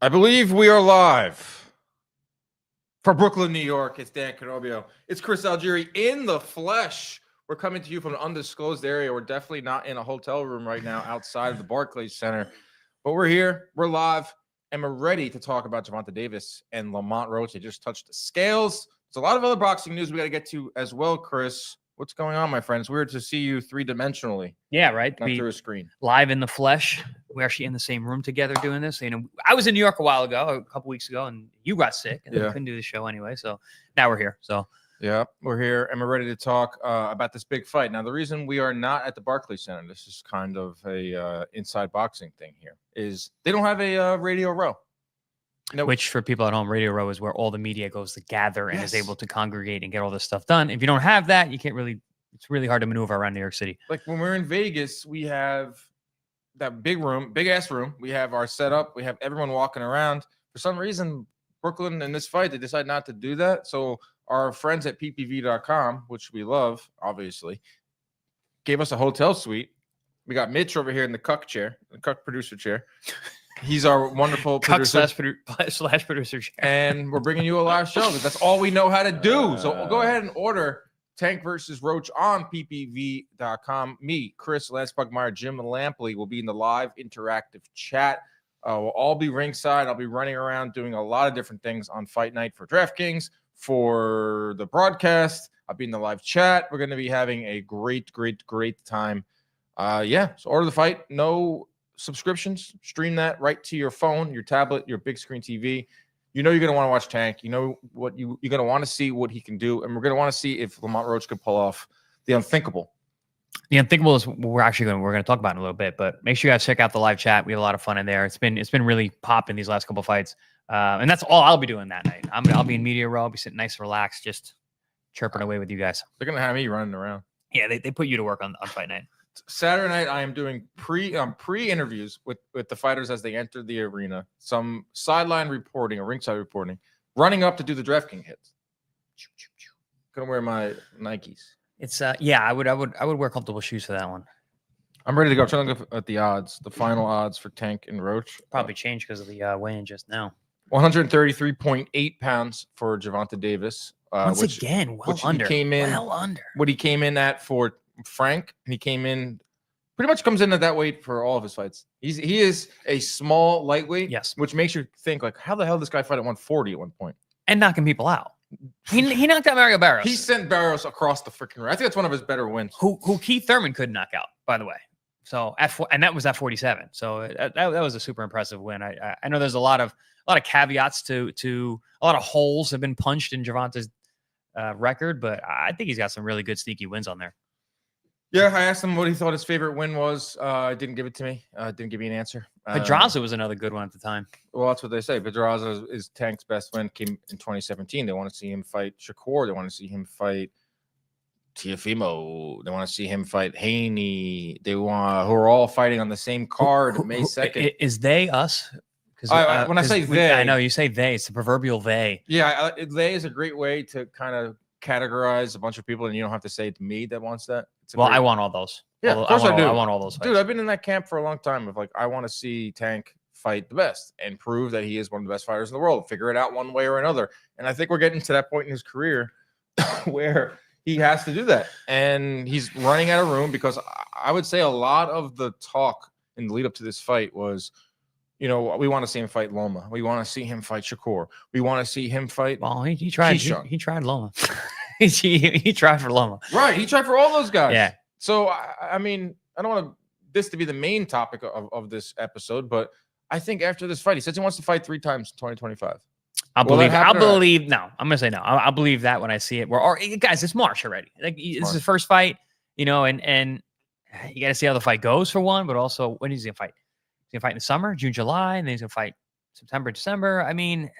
I believe we are live for Brookyln, New York. It's Dan Canobio. It's Chris Algieri in the flesh. We're coming to you from an undisclosed area. We're definitely not in a hotel room right now outside of the Barclays Center, but we're here. We're live, and we're ready to talk about Gervonta Davis and Lamont Roach. They just touched the scales. There's a lot of other boxing news we got to get to as well, Chris. What's going on, my friends? Weird to see you three-dimensionally. Yeah, right. Not through a screen. Live in the flesh. We're actually in the same room together doing this. You know, I was in New York a while ago, a couple weeks ago, and you got sick, and we couldn't do the show anyway. So now we're here. So yeah, we're here, and we're ready to talk about this big fight. Now, the reason we are not at the Barclays Center, this is kind of a inside boxing thing here, is they don't have a Radio Row. No. Which, for people at home, Radio Row is where all the media goes to gather and is able to congregate and get all this stuff done. If you don't have that, you can't really. It's really hard to maneuver around New York City. Like when we're in Vegas, we have that big room, big ass room. We have our setup. We have everyone walking around. For some reason, Brookyln in this fight, they decide not to do that. So our friends at ppv.com, which we love, obviously, gave us a hotel suite. We got Mitch over here in the cuck chair, the cuck producer chair. He's our wonderful producer slash producer chair. And we're bringing you a live show because that's all we know how to do. So we'll go ahead and order Tank versus Roach on ppv.com. Me, Chris, Lance Pugmire, Jim Lampley will be in the live interactive chat. We'll all be ringside. I'll be running around doing a lot of different things on Fight Night for DraftKings, for the broadcast. I'll be in the live chat. We're going to be having a great time. So order the fight. No subscriptions. Stream that right to your phone, your tablet, your big screen TV. You know you're going to want to watch Tank. You know what you're going to want to see what he can do. And we're going to want to see if Lamont Roach could pull off the unthinkable. The unthinkable is we're going to talk about in a little bit, but make sure you guys check out the live chat. We have a lot of fun in there. It's been really popping these last couple of fights. And that's all I'll be doing that night. I'll be in media row. I'll be sitting nice and relaxed, just chirping away with you guys. They're going to have me running around. Yeah, they put you to work on Fight Night. Saturday night, I am doing pre-interviews with the fighters as they enter the arena. Some sideline reporting or ringside reporting, running up to do the DraftKings hits. Gonna wear my Nikes. It's I would wear comfortable shoes for that one. I'm ready to go. I'm trying to look at the odds, the final odds for Tank and Roach. Probably changed because of the weigh-in just now. 133.8 pounds for Gervonta Davis. Once again, well under. What he came in at for Frank, and he came in pretty much comes in at that weight for all of his fights. He is a small lightweight, yes, which makes you think like, how the hell did this guy fight at 140 at one point and knocking people out? He knocked out Mario Barrios. He sent Barrios across the freaking ring. I think that's one of his better wins. Who Keith Thurman couldn't knock out, by the way. So and that was at 47. So that was a super impressive win. I know there's a lot of caveats to a lot of holes have been punched in Gervonta's record, but I think he's got some really good sneaky wins on there. Yeah, I asked him what he thought his favorite win was. Didn't give it to me. Didn't give me an answer. Pedraza was another good one at the time. Well, that's what they say. Pedraza is Tank's best win. Came in 2017. They want to see him fight Shakur. They want to see him fight Teofimo. They want to see him fight Haney. Who are all fighting on the same card May 2nd. Is they us? When I say they, I know you say they. It's the proverbial they. Yeah, they is a great way to kind of categorize a bunch of people, and you don't have to say it's me that wants that. I want all those. Yeah, of course I do. I want all those fights. Dude, I've been in that camp for a long time of like, I want to see Tank fight the best and prove that he is one of the best fighters in the world. Figure it out one way or another. And I think we're getting to that point in his career where he has to do that. And he's running out of room because I would say a lot of the talk in the lead up to this fight was, you know, we want to see him fight Loma. We want to see him fight Shakur. We want to see him fight. Well, he tried. He tried Loma. he tried for Loma. Right. He tried for all those guys. Yeah. So, I mean, I don't want this to be the main topic of this episode, but I think after this fight, he says he wants to fight 3 times in 2025. I'll believe that when I see it. Guys, it's March already. Like, this is his first fight, you know, and you got to see how the fight goes for one, but also when he's going to fight. He's going to fight in the summer, June, July, and then he's going to fight September, December. I mean,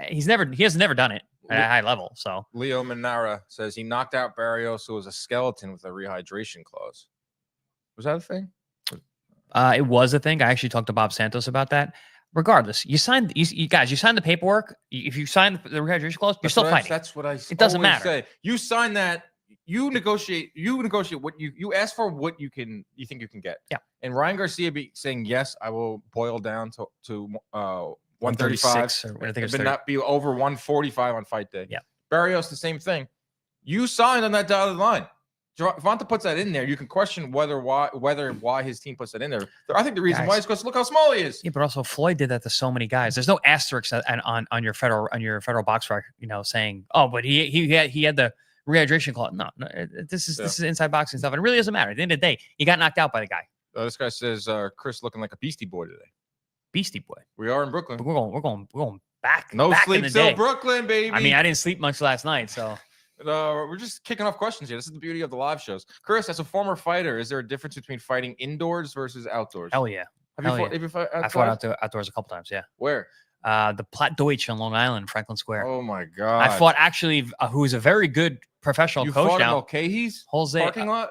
he has never done it at a high level. So Leo Manara says he knocked out Barrios, who was a skeleton with a rehydration clause. Was that a thing? It was a thing. I actually talked to Bob Santos about that. Regardless, you signed the paperwork. If you sign the rehydration clause, you're still fighting. That's what I. It doesn't matter. Say. You sign that. You negotiate what you ask for, what you think you can get. Yeah. And Ryan Garcia be saying yes, I will boil down to 136 or I think it's but 30. not be over 145 on fight day. Yeah. Barrios, the same thing. You signed on that dotted line. Gervonta puts that in there. You can question why his team puts that in there. I think the reason why is because look how small he is. Yeah, but also Floyd did that to so many guys. There's no asterisks on your federal box record, saying, oh, but he had the rehydration clause. No, this is inside boxing stuff. And it really doesn't matter. At the end of the day, he got knocked out by the guy. This guy says Chris looking like a beastie boy today. Beastie boy. We are in Brooklyn. But we're going back. No back sleep in the till day. Brooklyn, baby. I mean, I didn't sleep much last night, so. We're just kicking off questions here. This is the beauty of the live shows. Chris, as a former fighter, is there a difference between fighting indoors versus outdoors? Hell yeah. Have you fought outside? I fought outdoors a couple times, yeah. Where? The Platt Deutsch on Long Island, Franklin Square. Oh my God. I fought actually who is a very good professional you coach fought now. In Mulcahy's Jose parking lot?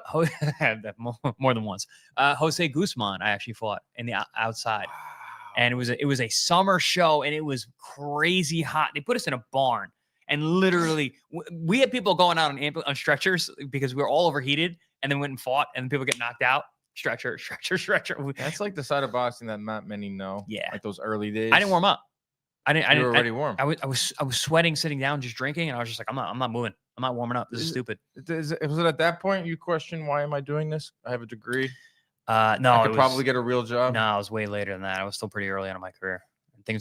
More than once. Jose Guzman, I actually fought in the outside. Wow. And it was a summer show and it was crazy hot. They put us in a barn. And literally, we had people going out on stretchers because we were all overheated, and then went and fought, and people get knocked out. Stretcher. That's like the side of boxing that not many know. Yeah, like those early days. I didn't warm up. I didn't. You were already warm. I was sweating sitting down, just drinking, and I was just like, I'm not moving. I'm not warming up. This is stupid. Was it at that point you questioned why am I doing this? I have a degree. No, I could probably get a real job. No, it was way later than that. I was still pretty early on in my career.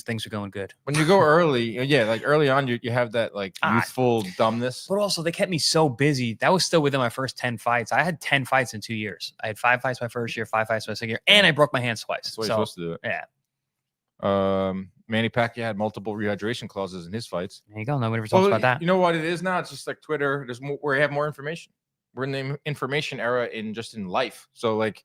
Things are going good. When you go early, yeah, like early on, you have that like youthful dumbness. But also, they kept me so busy. That was still within my first 10 fights. I had 10 fights in 2 years. I had 5 fights my first year, 5 fights my second year, and I broke my hands twice. That's the way you're supposed to do it. Yeah. Manny Pacquiao had multiple rehydration clauses in his fights. There you go. Nobody ever talks about that. You know what it is now? It's just like Twitter. There's more where you have more information. We're in the information era in life. So like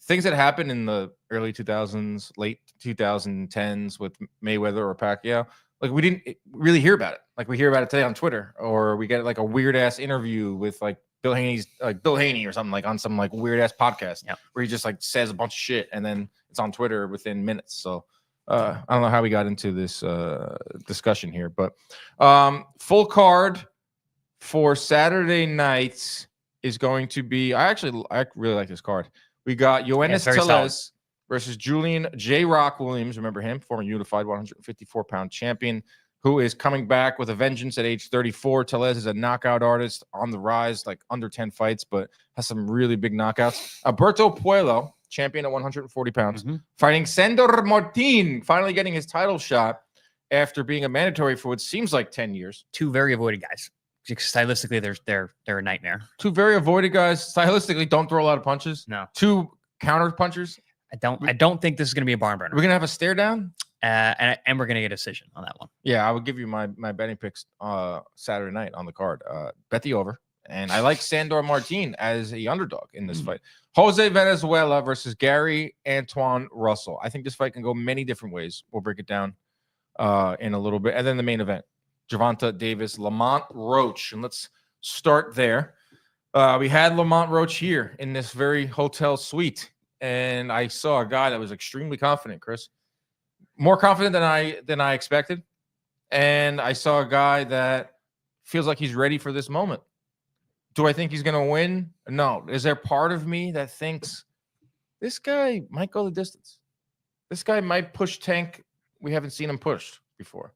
things that happened in the early 2000s, late 2010s with Mayweather or Pacquiao, like we didn't really hear about it. Like we hear about it today on Twitter, or we get like a weird ass interview with like Bill Haney or something like on some like weird ass podcast where he just like says a bunch of shit and then it's on Twitter within minutes. So I don't know how we got into this discussion here, but full card for Saturday nights is going to be. I really like this card. We got Yoenis Tellez versus Julian J. Rock Williams. Remember him, former unified 154-pound champion, who is coming back with a vengeance at age 34. Tellez is a knockout artist on the rise, like under 10 fights, but has some really big knockouts. Alberto Puello, champion at 140 pounds, fighting Sandor Martin, finally getting his title shot after being a mandatory for what seems like 10 years. 2 very avoided guys. Stylistically, they're a nightmare. 2 very avoided guys. Stylistically, don't throw a lot of punches. No. 2 counter punchers. I don't think this is going to be a barn burner. We're gonna have a stare down, and we're gonna get a decision on that one. Yeah, I would give you my betting picks Saturday night on the card. Bet the over, and I like Sandor Martin as a underdog in this fight. Jose Venezuela versus Gary Antoine Russell. I think this fight can go many different ways. We'll break it down in a little bit, and then the main event. Gervonta Davis, Lamont Roach. And let's start there. We had Lamont Roach here in this very hotel suite. And I saw a guy that was extremely confident, Chris. More confident than I expected. And I saw a guy that feels like he's ready for this moment. Do I think he's going to win? No. Is there part of me that thinks this guy might go the distance? This guy might push Tank. We haven't seen him pushed before.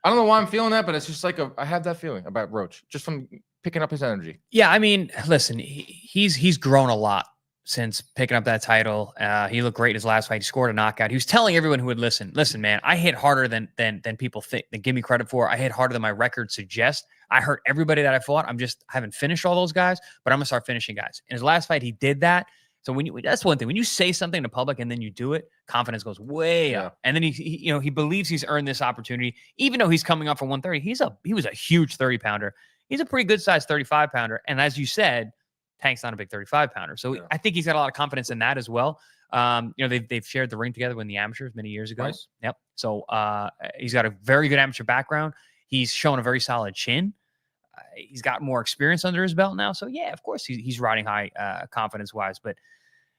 I don't know why I'm feeling that, but it's just like I have that feeling about Roach just from picking up his energy. Yeah, I mean, listen, he's grown a lot since picking up that title. He looked great in his last fight. He scored a knockout. He was telling everyone who would listen, man, I hit harder than people think, that give me credit for. I hit harder than my record suggests. I hurt everybody that I fought. I haven't finished all those guys, but I'm gonna start finishing guys. In his last fight, he did that. So that's one thing. When you say something to public and then you do it, confidence goes way up. And then he believes he's earned this opportunity, even though he's coming up for 130. He was a huge 30-pounder. He's a pretty good sized 35-pounder. And as you said, Tank's not a big 35-pounder. So I think he's got a lot of confidence in that as well. They've shared the ring together in the amateurs many years ago. Nice. Yep. So he's got a very good amateur background. He's shown a very solid chin. He's got more experience under his belt now. So yeah, of course he's riding high confidence-wise, but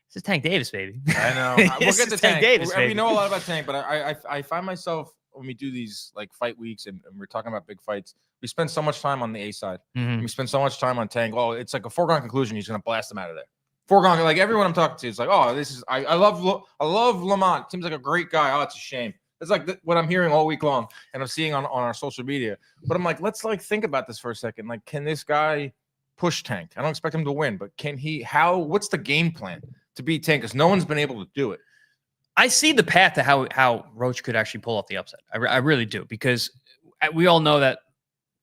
this is Tank Davis, baby. I know. We'll get to Tank. Davis, we know a lot about Tank, but I find myself when we do these like fight weeks and we're talking about big fights, we spend so much time on the A side. We spend so much time on Tank. Oh, it's like a foregone conclusion. He's going to blast him out of there. Foregone. Like everyone I'm talking to is like, oh, this is I love Lamont. Seems like a great guy. Oh, it's a shame. It's like what I'm hearing all week long, and I'm seeing on our social media. But I'm like, let's like think about this for a second. Like, can this guy push Tank? I don't expect him to win, but can he? What's the game plan to beat Tank? Because no one's been able to do it. I see the path to how Roach could actually pull off the upset. I really do, because we all know that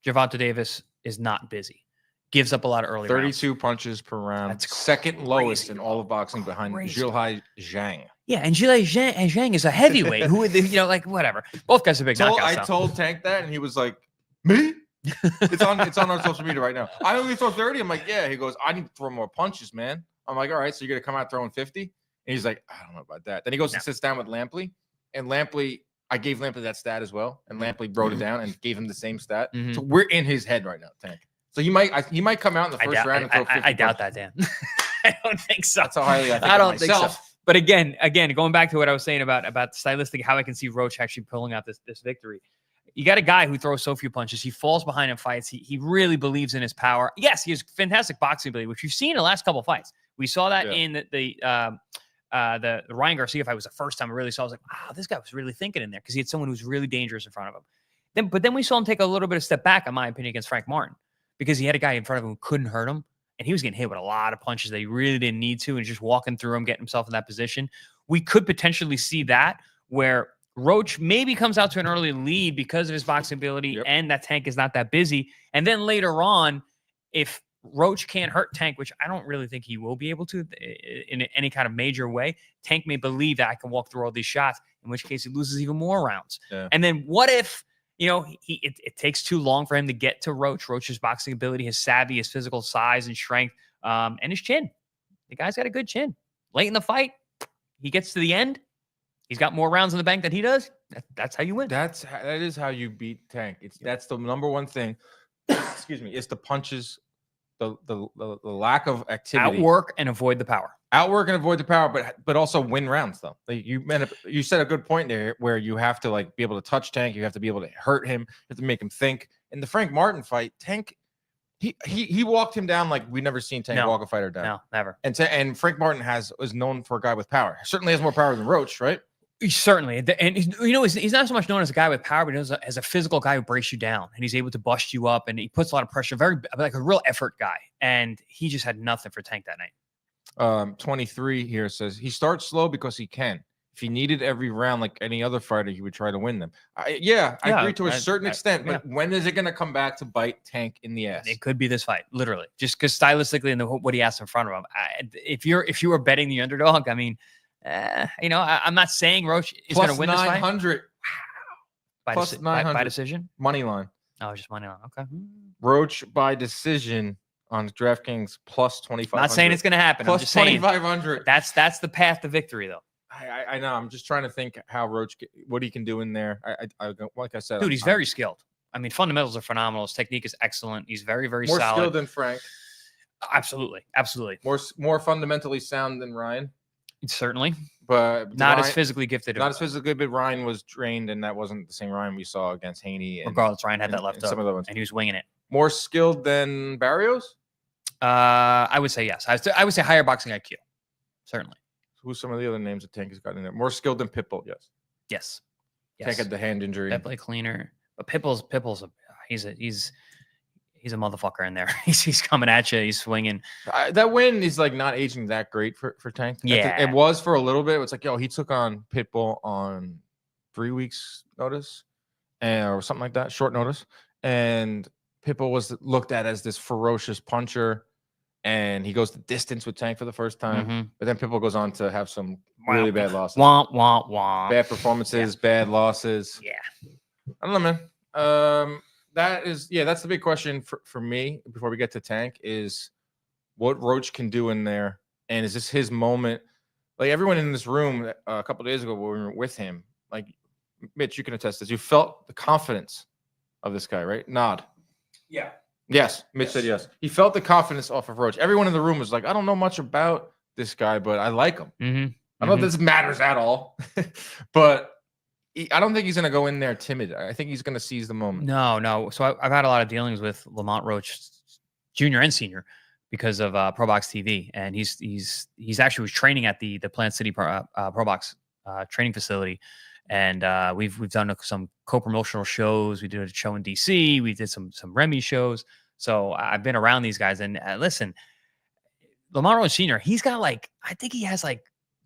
Gervonta Davis is not busy. Gives up a lot of early 32 rounds. punches per round. That's second lowest in all of boxing behind Crazy. Zhilhai Zhang. Yeah, and Zhang is a heavyweight who, like, whatever. Both guys are big knockouts. I told Tank that, and he was like, me? It's on our social media right now. I only throw 30. I'm like, yeah. He goes, I need to throw more punches, man. I'm like, all right, so you're gonna come out throwing 50? And he's like, I don't know about that. Then he goes and sits down with Lampley, and Lampley, I gave Lampley that stat as well, and Lampley wrote it down and gave him the same stat. So we're in his head right now, Tank. So he might come out in the first round and throw 50 I doubt that, Dan. I don't think so. That's how highly I think I don't of myself. think so. But again, going back to what I was saying about stylistic, how I can see Roach actually pulling out this victory. You got a guy who throws so few punches. He falls behind in fights. He really believes in his power. Yes, he has fantastic boxing ability, which you've seen in the last couple of fights. We saw that in the Ryan Garcia fight was the first time I really saw. I was like, wow, this guy was really thinking in there, because he had someone who was really dangerous in front of him. But then we saw him take a little bit of step back, in my opinion, against Frank Martin, because he had a guy in front of him who couldn't hurt him, and he was getting hit with a lot of punches that he really didn't need to, and just walking through him, getting himself in that position. We could potentially see that, where Roach maybe comes out to an early lead because of his boxing ability, and that Tank is not that busy. And then later on, if Roach can't hurt Tank, which I don't really think he will be able to in any kind of major way, Tank may believe that I can walk through all these shots, in which case he loses even more rounds. And then what if, it takes too long for him to get to Roach? Roach's boxing ability, his savvy, his physical size and strength, and his chin. The guy's got a good chin. Late in the fight, he gets to the end. He's got more rounds in the bank than he does. That's how you win. That is how you beat Tank. That's the number one thing. Excuse me. It's the punches, the lack of activity. Outwork and avoid the power. Outwork and avoid the power, but also win rounds though. Like you said a good point there, where you have to like be able to touch Tank. You have to be able to hurt him. You have to make him think. In the Frank Martin fight, Tank, he walked him down like we've never seen Tank walk a fighter down. No, never. And Frank Martin is known for a guy with power. Certainly has more power than Roach, right? Certainly. And he's not so much known as a guy with power, but as a physical guy who breaks you down, and he's able to bust you up, and he puts a lot of pressure, very like a real effort guy. And he just had nothing for Tank that night. 23 here says he starts slow because he can. If he needed every round like any other fighter, he would try to win them. I agree to a certain extent, but when is it going to come back to bite Tank in the ass? It could be this fight, literally, just because stylistically and what he has in front of him. If you were betting the underdog, I mean, I'm not saying Roach is going to win this fight. 900. Wow. By decision? Money line. Oh, just money line. Okay. Roach by decision on DraftKings plus 2,500. Not saying it's going to happen. Plus I'm just saying 2,500. That's the path to victory, though. I know. I'm just trying to think how Roach, what he can do in there. Like I said, dude, he's very skilled. I mean, fundamentals are phenomenal. His technique is excellent. He's very, very solid. More skilled than Frank. Absolutely. More fundamentally sound than Ryan. Certainly. But not as physically gifted. Not as physically good, but Ryan was trained, and that wasn't the same Ryan we saw against Haney. Regardless, Ryan had that left up, some of the ones, and he was winging it. More skilled than Barrios? I would say yes. I would say higher boxing IQ. Certainly. Who's some of the other names that Tank has got in there? More skilled than Pitbull, yes. Yes. Tank had the hand injury. Definitely cleaner. But Pitbull's he's a motherfucker in there. He's coming at you. He's swinging. That win is like not aging that great for Tank. Yeah, it was for a little bit. It's like, he took on Pitbull on 3 weeks notice, or something like that, short notice. And Pitbull was looked at as this ferocious puncher, and he goes the distance with Tank for the first time. But then Pitbull goes on to have some really bad losses. Bad performances, bad losses. Yeah. I don't know, man. That's the big question for me before we get to Tank is what Roach can do in there. And is this his moment? Like everyone in this room a couple of days ago when we were with him, like Mitch, you can attest this. You felt the confidence of this guy, right? Nod. Yeah. Yes. Mitch said yes. He felt the confidence off of Roach. Everyone in the room was like, I don't know much about this guy, but I like him. I don't know if this matters at all, but I don't think he's going to go in there timid. I think he's going to seize the moment. No. So I've had a lot of dealings with Lamont Roach, Jr. and Senior, because of ProBox TV, and he's actually was training at the Plant City ProBox training facility, And we've done some co-promotional shows. We did a show in DC. We did some Remy shows. So I've been around these guys. And listen, Lamont Roach Sr., he's got like, I think he has like,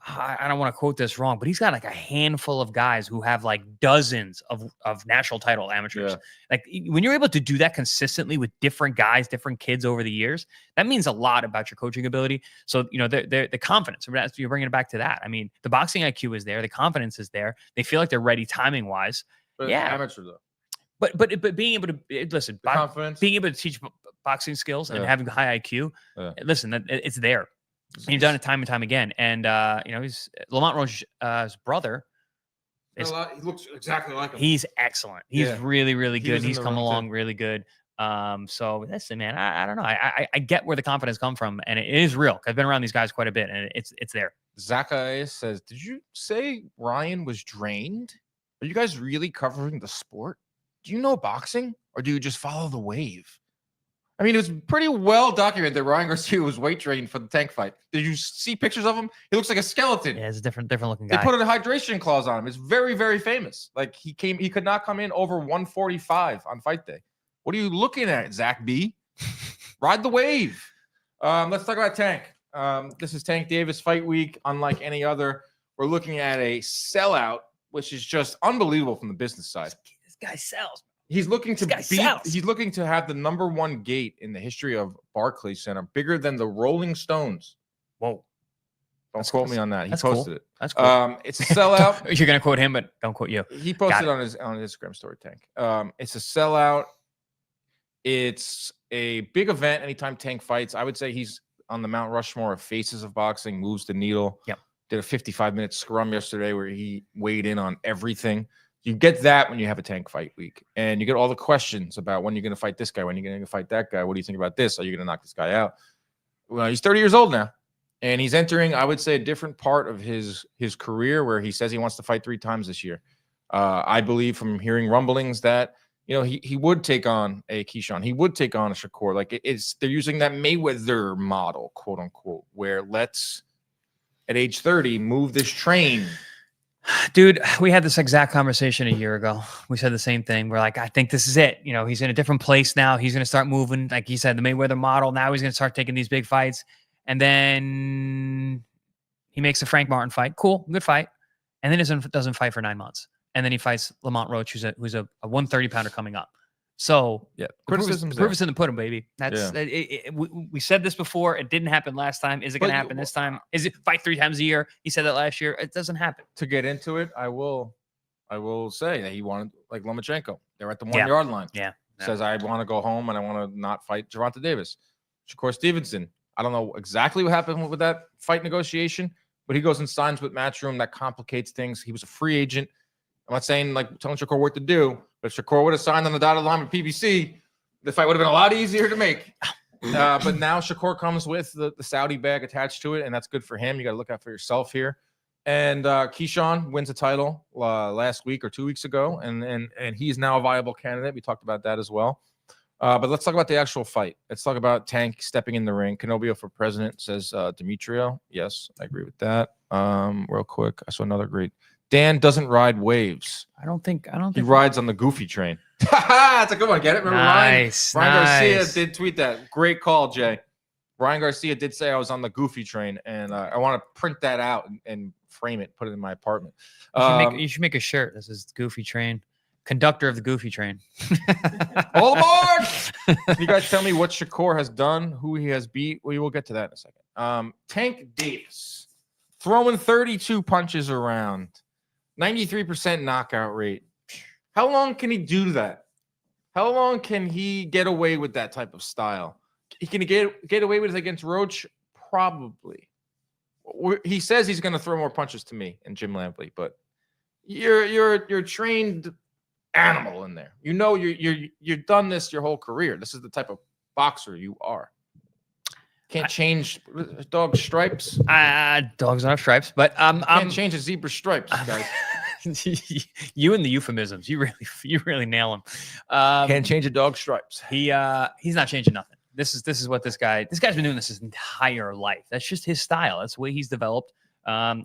I don't want to quote this wrong, but he's got like a handful of guys who have like dozens of national title amateurs. Yeah. Like when you're able to do that consistently with different guys, different kids over the years, that means a lot about your coaching ability. So, the confidence, you're bringing it back to that. I mean, the boxing IQ is there. The confidence is there. They feel like they're ready timing wise. But yeah. Amateur though. But being able to listen, confidence, being able to teach boxing skills and having high IQ, listen, it's there. And he's done it time and time again. And, he's Lamont Roach's brother. He looks exactly like him. He's excellent. He's really, really good. He's come along really good. So listen, man, I don't know. I get where the confidence come from, and it is real. I've been around these guys quite a bit, and it's there. Zacchaeus says, did you say Ryan was drained? Are you guys really covering the sport? Do you know boxing, or do you just follow the wave? I mean, it was pretty well documented that Ryan Garcia was weight trained for the Tank fight. Did you see pictures of him? He looks like a skeleton. Yeah, he's a different looking guy. They put a hydration clause on him. It's very, very famous. Like he could not come in over 145 on fight day. What are you looking at, Zach B? Ride the wave. Let's talk about Tank. This is Tank Davis fight week. Unlike any other, we're looking at a sellout, which is just unbelievable from the business side. This guy sells. He's looking to he's looking to have the #1 gate in the history of Barclays Center, bigger than the Rolling Stones. Whoa. Don't quote me on that. He posted it. That's cool. It's a sellout. You're gonna quote him, but don't quote you. He posted on his Instagram story, Tank. It's a sellout. It's a big event anytime Tank fights. I would say he's on the Mount Rushmore of faces of boxing, moves the needle. Yep. Did a 55-minute scrum yesterday where he weighed in on everything. You get that when you have a Tank fight week, and you get all the questions about when you're going to fight this guy, when you're going to fight that guy. What do you think about this? Are you going to knock this guy out? Well, he's 30 years old now, and he's entering, I would say, a different part of his career where he says he wants to fight 3 times this year. I believe from hearing rumblings that he would take on a Keyshawn, he would take on a Shakur. Like they're using that Mayweather model, quote unquote, where let's at age 30 move this train. Dude, we had this exact conversation a year ago. We said the same thing. We're like, I think this is it. He's in a different place now. He's going to start moving. Like he said, the Mayweather model. Now he's going to start taking these big fights. And then he makes a Frank Martin fight. Cool. Good fight. And then doesn't fight for 9 months. And then he fights Lamont Roach, who's a 130-pounder coming up. So yeah, proof is in the pudding, baby. That's we said this before. It didn't happen last time. Is it going to happen this time? Is it fight 3 times a year? He said that last year. It doesn't happen. To get into it, I will say that he wanted like Lomachenko. They're at the 1 yard line. Yeah. Says I want to go home and I want to not fight Gervonta Davis. Shakur Stevenson. I don't know exactly what happened with that fight negotiation, but he goes and signs with Matchroom. That complicates things. He was a free agent. I'm not saying like telling Shakur what to do, but if Shakur would have signed on the dotted line with PBC, the fight would have been a lot easier to make. But now Shakur comes with the Saudi bag attached to it, and that's good for him. You got to look out for yourself here. And Keyshawn wins a title last week or 2 weeks ago, and he's now a viable candidate. We talked about that as well. But let's talk about the actual fight. Let's talk about Tank stepping in the ring. Canobio for president, says Demetrio. Yes, I agree with that. Real quick, I saw another great. Dan doesn't ride waves. I don't think he rides on the goofy train. That's a good one. Get it? Remember Ryan Garcia did tweet that. Great call, Jay. Ryan Garcia did say I was on the goofy train, and I want to print that out and frame it, put it in my apartment. You should make a shirt. This is Goofy Train. Conductor of the Goofy Train. All aboard! You guys tell me what Shakur has done, who he has beat. We will get to that in a second. Tank Davis throwing 32 punches around. 93% knockout rate. How long can he do that? How long can he get away with that type of style? He can get away with it against Roach? Probably. He says he's going to throw more punches to me and Jim Lampley, but you're trained animal in there. You've done this your whole career. This is the type of boxer you are. Can't change dog stripes. Dogs don't have stripes, but can't change a zebra stripes, guys. You and the euphemisms, you really nail them. Can't change a dog's stripes. He's not changing nothing. This is what this guy's been doing this his entire life. That's just his style. That's the way he's developed.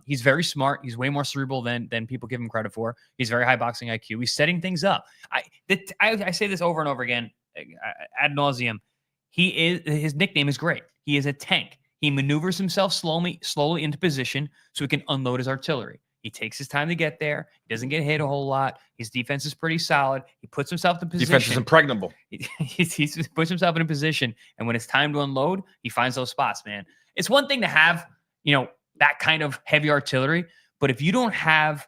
He's very smart. He's way more cerebral than people give him credit for. He's very high boxing IQ. He's setting things up. I say this over and over again ad nauseum. His nickname is great. He is a tank. He maneuvers himself slowly into position so he can unload his artillery. He takes his time to get there. He doesn't get hit a whole lot. His defense is pretty solid. He puts himself in position. Defense is impregnable. He puts himself in a position, and when it's time to unload, he finds those spots, man. It's one thing to have, that kind of heavy artillery, but if you don't have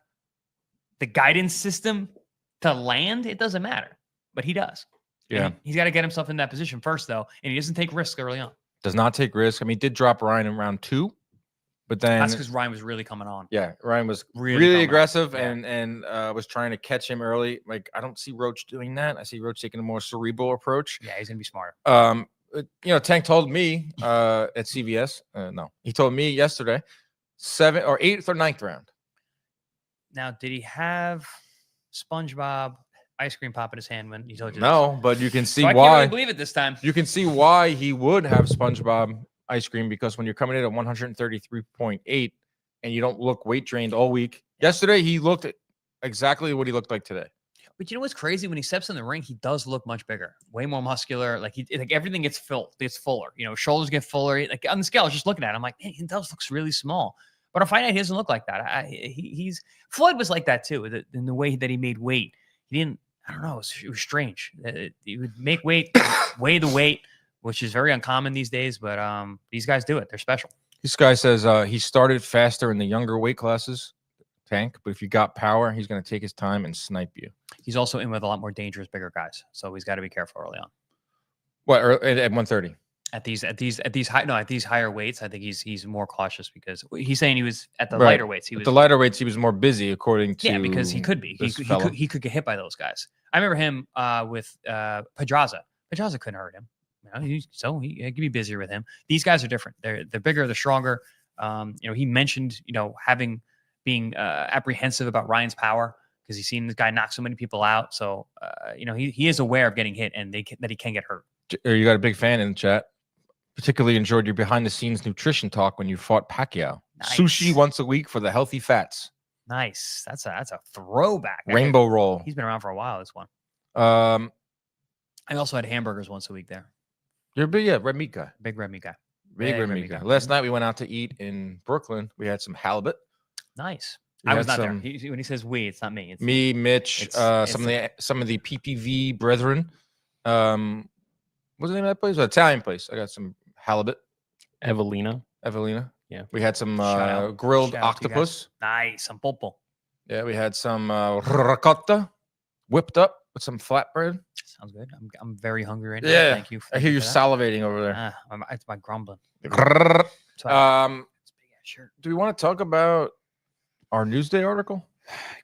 the guidance system to land, it doesn't matter. But he does. Yeah. And he's got to get himself in that position first, though, and he doesn't take risks early on. Does not take risks. I mean, he did drop Ryan in round 2. But then that's because Ryan was really coming on. Yeah, Ryan was really aggressive and was trying to catch him early. Like, I don't see Roach doing that. I see Roach taking a more cerebral approach. Yeah, he's gonna be smarter. Tank told me at CVS. No, he told me yesterday, 7th or 8th or 9th round. Now, did he have SpongeBob ice cream pop in his hand when he told you? No, this? But you can see so why. I can't really believe it this time. You can see why he would have SpongeBob ice cream, because when you're coming in at 133.8 and you don't look weight drained all week. Yesterday he looked exactly what he looked like today. But you know what's crazy? When he steps in the ring, he does look much bigger, way more muscular. Like everything gets fuller. Shoulders get fuller. Like on the scale, I was just looking at it, I'm like, man, he does looks really small. But on fight night, he doesn't look like that. Floyd was like that too, in the way that he made weight. He didn't. I don't know. It was strange. He would make weight, weigh the weight, which is very uncommon these days, but these guys do it. They're special. This guy says he started faster in the younger weight classes, Tank, but if you got power, he's going to take his time and snipe you. He's also in with a lot more dangerous, bigger guys, so he's got to be careful early on. What, at 130? At these higher weights, I think he's more cautious because he's saying he was at the lighter weights. The lighter weights, he was more busy, according to because he could be. He could get hit by those guys. I remember him with Pedraza. Pedraza couldn't hurt him. He could be busier with him. These guys are different. They're bigger, they're stronger. He mentioned being apprehensive about Ryan's power because he's seen this guy knock so many people out. So he is aware of getting hit and that he can get hurt. You got a big fan in the chat. Particularly enjoyed your behind the scenes nutrition talk when you fought Pacquiao. Nice. Sushi once a week for the healthy fats. Nice. That's a throwback. Rainbow roll. He's been around for a while. This one. I also had hamburgers once a week there. You're a big red meat guy. Big red meat guy. Big red meat guy. Last night we went out to eat in Brookyln. We had some halibut. Nice. I was not there. When he says we, it's not me. It's me, Mitch, some of the PPV brethren. What's the name of that place? An Italian place. I got some halibut. Evelina. Yeah. We had some grilled octopus. Nice. Some polpo. Yeah, we had some ricotta whipped up with some flatbread. Sounds good. I'm very hungry right now. Yeah. Thank you. I hear you salivating over there. It's my grumbling. Do we want to talk about our Newsday article?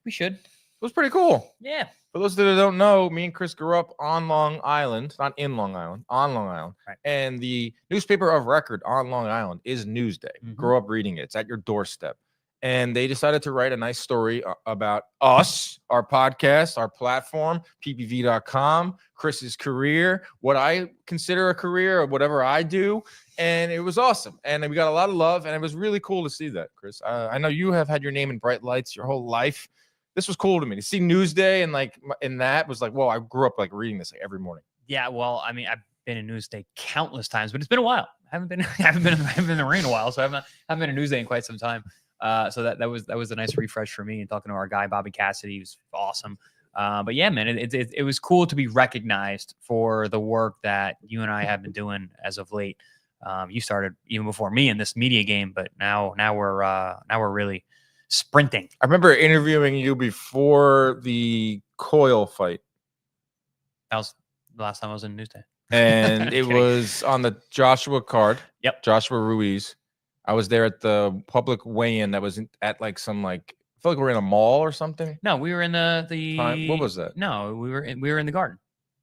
We should. It was pretty cool. Yeah. For those that don't know, me and Chris grew up on Long Island, not in Long Island, on Long Island. Right. And the newspaper of record on Long Island is Newsday. Mm-hmm. Grow up reading it. It's at your doorstep. And they decided to write a nice story about us, our podcast, our platform, ppv.com, Chris's career, what I consider a career or whatever I do. And it was awesome. And we got a lot of love. And it was really cool to see that, Chris. I know you have had your name in bright lights your whole life. This was cool to me to see Newsday and that was like, whoa, I grew up like reading this like every morning. Yeah, well, I mean, I've been in Newsday countless times, but it's been a while. I haven't been in the ring in a while, so I haven't been in Newsday in quite some time. So that was a nice refresh for me. And talking to our guy Bobby Cassidy, he was awesome. But yeah, man, it was cool to be recognized for the work that you and I have been doing as of late. You started even before me in this media game, but now we're really sprinting. I remember interviewing you before the Coyle fight. That was the last time I was in Newsday. And it was on the Joshua card. Yep. Joshua Ruiz. I was there at the public weigh-in that was at like some I feel like we were in a mall or something. No, we were in the what was that? No, we were in the garden.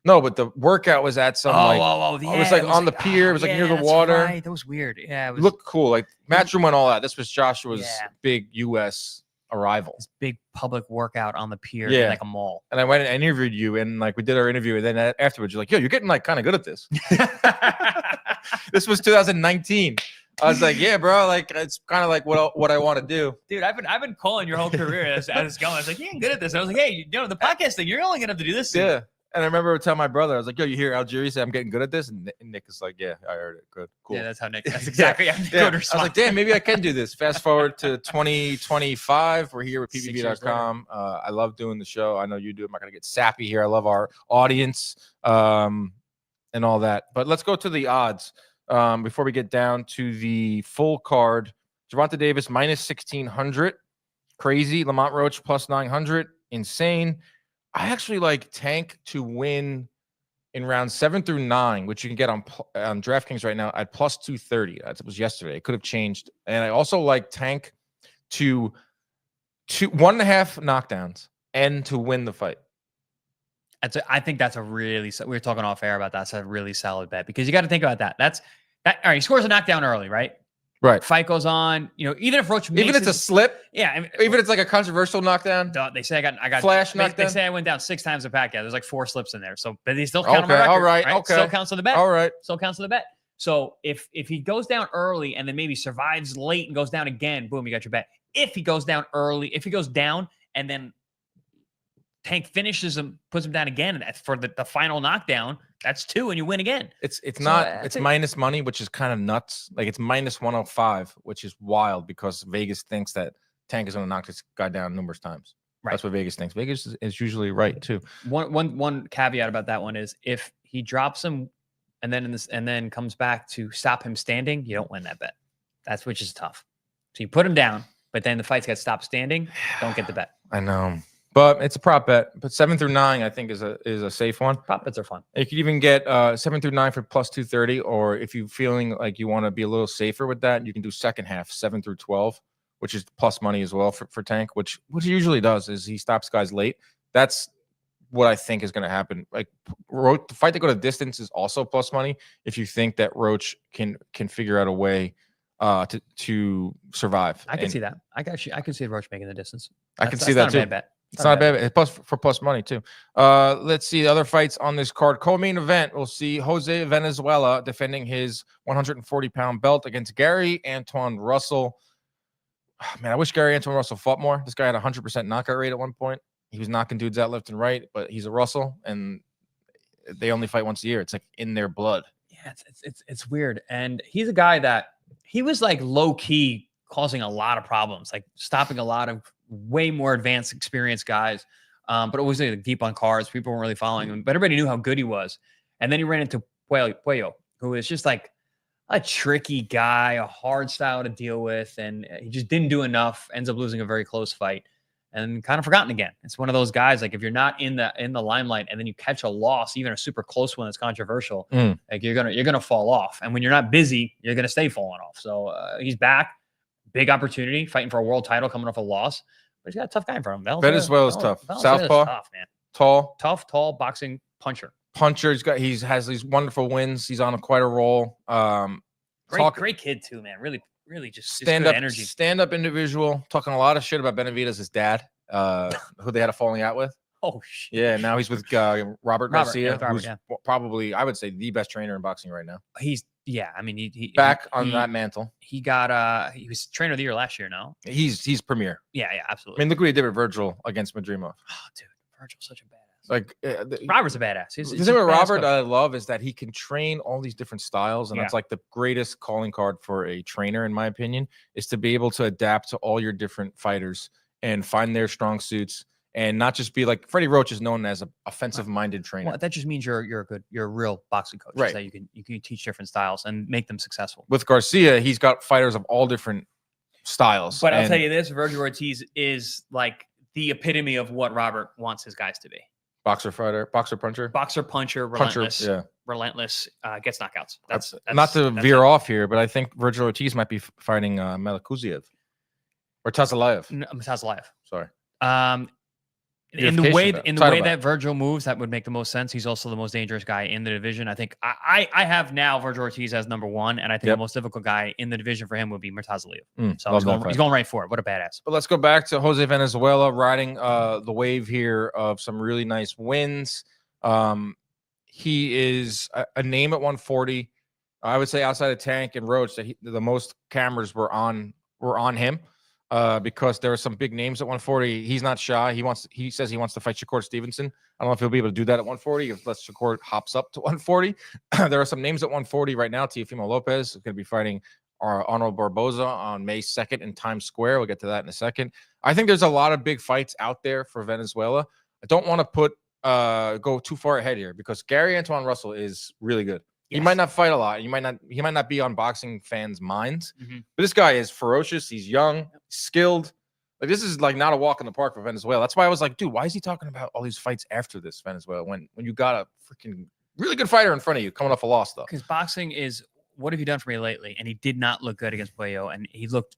No, but the workout was at some yeah, it was like on the pier. It was like near the water. Right. That was weird. Yeah, it looked cool. Like Matchroom went all out. This was Joshua's big U.S. arrival. This big public workout on the pier, in like a mall. And I went and interviewed you, and like we did our interview, and then afterwards, you're like, "Yo, you're getting like kind of good at this." This was 2019. I was like, yeah, bro. Like, it's kind of like what I want to do. Dude, I've been calling your whole career as it's going. I was like, you ain't good at this. I was like, hey, the podcast thing, you're only gonna have to do this. Yeah. And I remember telling my brother, I was like, yo, you hear Algeria say I'm getting good at this? And Nick is like, yeah, I heard it. Good. Cool. Yeah, that's how Nick. That's exactly how Nick I would respond. was like, damn, maybe I can do this. Fast forward to 2025. We're here with 6 years later. PPV.com. I love doing the show. I know you do. I'm not going to get sappy here. I love our audience and all that. But let's go to the odds before we get down to the full card. Gervonta Davis minus 1,600. Crazy. Lamont Roach plus 900. Insane. I actually like Tank to win in rounds 7 through 9, which you can get on DraftKings right now at plus 230. That was yesterday. It could have changed. And I also like Tank to 1.5 knockdowns and to win the fight. I think that's a really. We were talking off air about that. That's a really solid bet because you got to think about that. That. All right, he scores a knockdown early, right? Right. Fight goes on. Even if Roach makes even if it's a slip. Yeah. I mean, even it's like a controversial knockdown. They say I got flash knockdown. They say I went down 6 times the Pacquiao. There's like 4 slips in there. So, but they still count on my record. All right. Okay. Still counts on the bet. All right. Still counts on the bet. So if he goes down early and then maybe survives late and goes down again, boom, you got your bet. If he goes down early, if he goes down and then Tank finishes him, puts him down again for the final knockdown, that's 2 and you win again. It's minus money, which is kind of nuts. Like it's minus 105, which is wild because Vegas thinks that Tank is going to knock this guy down numerous times. Right. That's what Vegas thinks. Vegas is usually right too. One caveat about that one is if he drops him and then comes back to stop him standing, you don't win that bet. Which is tough. So you put him down, but then the fights get stopped standing, don't get the bet. I know. But it's a prop bet. But 7 through 9, I think, is a safe one. Prop bets are fun. You could even get 7 through 9 for plus 230, or if you're feeling like you want to be a little safer with that, you can do second half 7 through 12, which is plus money as well for Tank. Which he usually does is he stops guys late. That's what I think is going to happen. Like the fight to go to distance is also plus money if you think that Roach can figure out a way to survive. I can see that. I can see Roach making the distance. I can see that too. Bad bet. It's not a bad bet. It's plus money too. Let's see the other fights on this card. Co-main event. We'll see Jose Venezuela defending his 140-pound belt against Gary Antoine Russell. Oh, man, I wish Gary Antoine Russell fought more. This guy had a 100% knockout rate at one point. He was knocking dudes out left and right, but he's a Russell, and they only fight once a year. It's like in their blood. Yeah, it's weird. And he's a guy that he was like low key causing a lot of problems, like stopping a lot of way more advanced, experienced guys. But always like deep on cards. People weren't really following him, but everybody knew how good he was. And then he ran into Puello, who is just like a tricky guy, a hard style to deal with, and he just didn't do enough. Ends up losing a very close fight, and kind of forgotten again. It's one of those guys like if you're not in the limelight, and then you catch a loss, even a super close one that's controversial, like you're gonna fall off. And when you're not busy, you're gonna stay falling off. So he's back, big opportunity, fighting for a world title, coming off a loss. But he's got a tough guy in front of him. Venezuela's tough. Southpaw, tough, man. Tall boxing puncher. He has these wonderful wins. He's on quite a roll. Great kid too, man. Really just stand up individual. Talking a lot of shit about Benavidez' dad, who they had a falling out with. Oh shit. Yeah, now he's with Robert Garcia, who's yeah. probably, I would say, the best trainer in boxing right now. I mean, he back on that mantle. He was trainer of the year last year. No, he's premier. Yeah, absolutely. I mean, look what he did with Virgil against Madrimov. Oh, dude, Virgil's such a badass. Like Robert's a badass. The thing with Robert I love is that he can train all these different styles, and that's like the greatest calling card for a trainer, in my opinion, is to be able to adapt to all your different fighters and find their strong suits, and not just be like Freddie Roach is known as an offensive-minded trainer. Well, that just means you're a real boxing coach, right? That you can teach different styles and make them successful. With Garcia, he's got fighters of all different styles. But I'll tell you this: Virgil Ortiz is like the epitome of what Robert wants his guys to be. Boxer fighter, boxer puncher, relentless, gets knockouts. That's not to veer off here, but I think Virgil Ortiz might be fighting Melikuziev or Tazalaev. No, Tazalaev. Sorry. In the way that Virgil moves, that would make the most sense. He's also the most dangerous guy in the division. I think I have now Virgil Ortiz as number 1, and I think the most difficult guy in the division for him would be Murtazaliev. So he's going right for it. What a badass. But let's go back to Jose Venezuela riding the wave here of some really nice wins. He is a name at 140. I would say outside of Tank and Roach, that the most cameras were on him because there are some big names at 140. He's not shy. He says he wants to fight Shakur Stevenson. I don't know if he'll be able to do that at 140 unless Shakur hops up to 140. There are some names at 140 right now. Teofimo Lopez is going to be fighting Arnold Barboza on May 2nd in Times Square. We'll get to that in a second. I think there's a lot of big fights out there for Venezuela. I don't want to go too far ahead here because Gary Antoine Russell is really good. Yes. He might not fight a lot. He might not be on boxing fans' minds. Mm-hmm. But this guy is ferocious. He's young, skilled. Like this is like not a walk in the park for Venezuela. That's why I was like, dude, why is he talking about all these fights after this Venezuela when you got a freaking really good fighter in front of you coming off a loss though? Because boxing is what have you done for me lately? And he did not look good against Puello, and he looked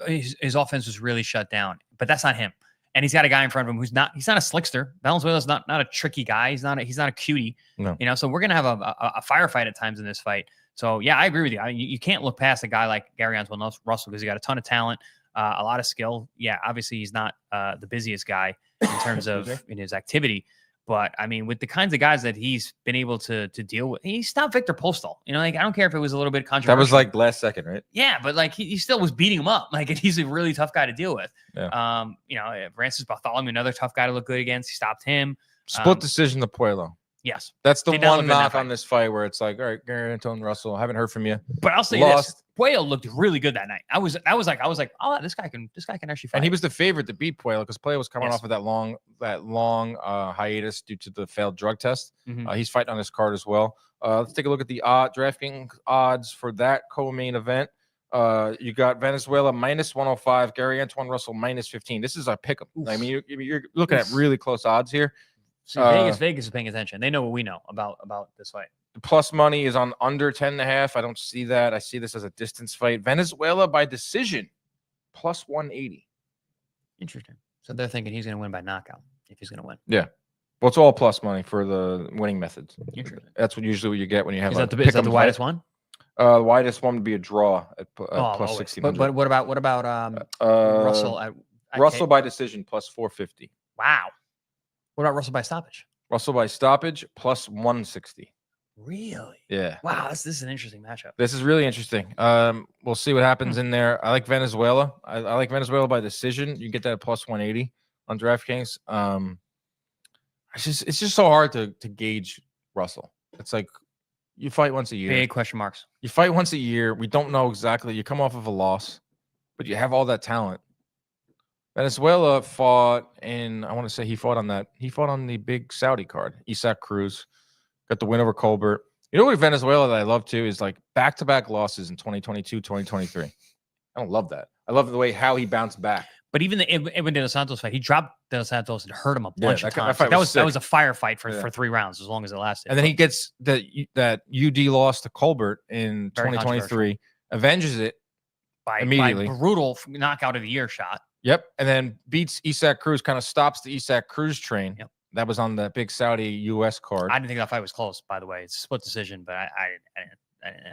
his offense was really shut down. But that's not him. And he's got a guy in front of him he's not a slickster. Valenzuela's not a tricky guy. He's not a cutie. No. You know, so we're gonna have a firefight at times in this fight. So yeah, I agree with you. I mean, you can't look past a guy like Gary Antoine Russell because he got a ton of talent, a lot of skill. Yeah, obviously he's not the busiest guy in terms of in his activity. But I mean, with the kinds of guys that he's been able to deal with, he stopped Victor Postol. You know, like I don't care if it was a little bit controversial. That was like last second, right? Yeah, but like he still was beating him up. Like, and he's a really tough guy to deal with. Yeah. You know, Francis Bartholomew, another tough guy to look good against. He stopped him. Split decision to Puello. Yes, that's the one knock on this fight where it's like, all right, Gary Antoine Russell, I haven't heard from you. But I'll say this: Puello looked really good that night. I was like, oh, this guy can actually fight. And he was the favorite to beat Puello because Puello was coming off of that long hiatus due to the failed drug test. Mm-hmm. He's fighting on this card as well. Let's take a look at the DraftKings odds for that co-main event. You got Venezuela minus 105, Gary Antoine Russell minus 15. This is a pick'em. I mean, you're looking at really close odds here. See, Vegas is paying attention. They know what we know about this fight. The plus money is on under 10.5. I don't see that. I see this as a distance fight. Venezuela by decision, plus 180. Interesting. So they're thinking he's going to win by knockout if he's going to win. Yeah. Well, it's all plus money for the winning methods. Interesting. That's usually what you get when you have is that the widest one? The widest one would be a draw at plus 1,600. But what about Russell? Russell by decision plus 450. Wow. What about Russell by stoppage? Russell by stoppage plus 160. Really? Yeah. Wow, this is an interesting matchup. This is really interesting. We'll see what happens in there. I like Venezuela. I like Venezuela by decision. You can get that at plus 180 on DraftKings. It's just so hard to gauge Russell. It's like you fight once a year. Big question marks. You fight once a year. We don't know exactly. You come off of a loss, but you have all that talent. Venezuela fought I want to say he fought on the big Saudi card. Isaac Cruz got the win over Colbert. You know what Venezuela that I love too is like back-to-back losses in 2022, 2023. I don't love that. I love the way how he bounced back. But even the Edwin De Los Santos fight, he dropped De Los Santos and hurt him a bunch of times. That was a firefight for 3 rounds, as long as it lasted. And then he gets that UD loss to Colbert in 2023, avenges it immediately. By brutal knockout of the year shot. Yep, and then beats Isaac Cruz, kind of stops the Isaac Cruz train. Yep. That was on the big Saudi U.S. card. I didn't think that fight was close, by the way. It's a split decision, but I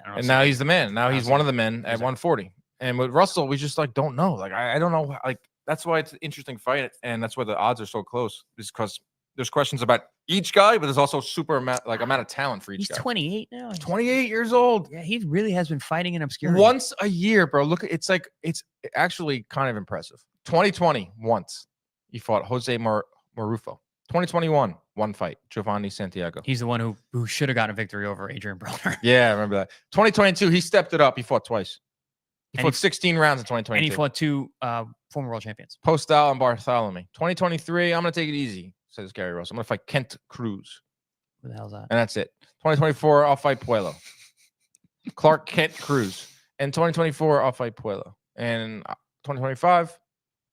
don't. And now he's the man. Now he's one of the men at 140. And with Russell, we just like don't know. Like I don't know. Like that's why it's an interesting fight, and that's why the odds are so close. Is because there's questions about each guy, but there's also amount of talent for each guy. He's 28 now. He's 28 years old. Yeah, he really has been fighting in obscurity. Once a year, bro. Look, it's actually kind of impressive. 2020, once he fought Jose Marufo. 2021, one fight, Giovanni Santiago. He's the one who should have gotten a victory over Adrian Broner. Yeah, I remember that. 2022, he stepped it up. He fought twice. He fought 16 rounds in 2022. And he fought 2 former world champions. Postal and Bartholomew. 2023, I'm going to take it easy, says Gary Russell. I'm going to fight Kent Cruz. Who the hell's that? And that's it. 2024, I'll fight Puello. Clark Kent Cruz. And 2024, I'll fight Puello. And 2025,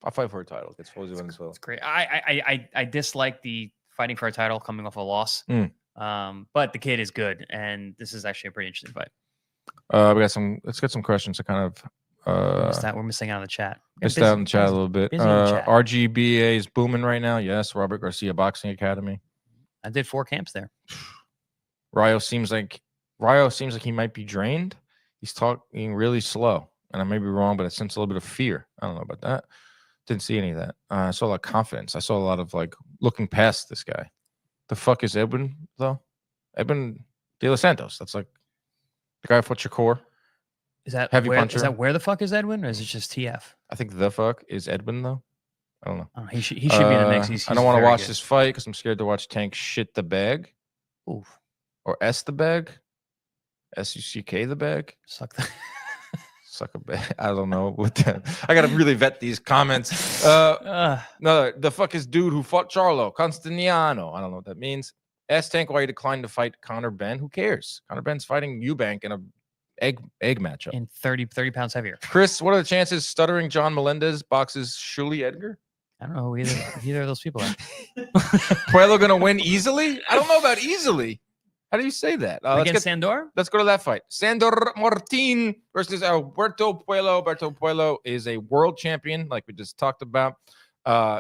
I'll fight for a title. It's Venezuela. It's great. I dislike the fighting for a title coming off a loss. But the kid is good, and this is actually a pretty interesting fight. Let's get some questions to kind of we're missing out on the chat. Missed out on the chat a little bit. RGBA is booming right now. Yes, Robert Garcia Boxing Academy. I did 4 camps there. Rayo seems like he might be drained. He's talking really slow, and I may be wrong, but I sense a little bit of fear. I don't know about that. Didn't see any of that. I saw a lot of confidence. I saw a lot of like looking past this guy. The fuck is Edwin though? Edwin De Los Santos. That's like The guy with Shakur. Is that Heavy where, puncher. is that where the fuck is Edwin, or is it just TF? I think the fuck is Edwin though. I don't know. Oh, he should be in the mix. I don't want to very watch good. this fight because I'm scared to watch Tank shit the bag. Oof. Or S the bag. SUCK the bag. Suck the. Suck a bag. I don't know what that. I gotta really vet these comments. No, the fuck is dude who fought Charlo Constantiniano. I don't know what that means. Ask Tank why he declined to fight Conor Benn. Who cares? Conor Benn's fighting Eubank in a egg matchup. In 30 pounds heavier. Chris, what are the chances stuttering John Melendez boxes Shuli Edgar? I don't know who either of those people are. Puello gonna win easily? I don't know about easily. How do you say that? Against Sandor? Let's go to that fight. Sandor Martin versus Alberto Puello. Alberto Puello is a world champion, like we just talked about.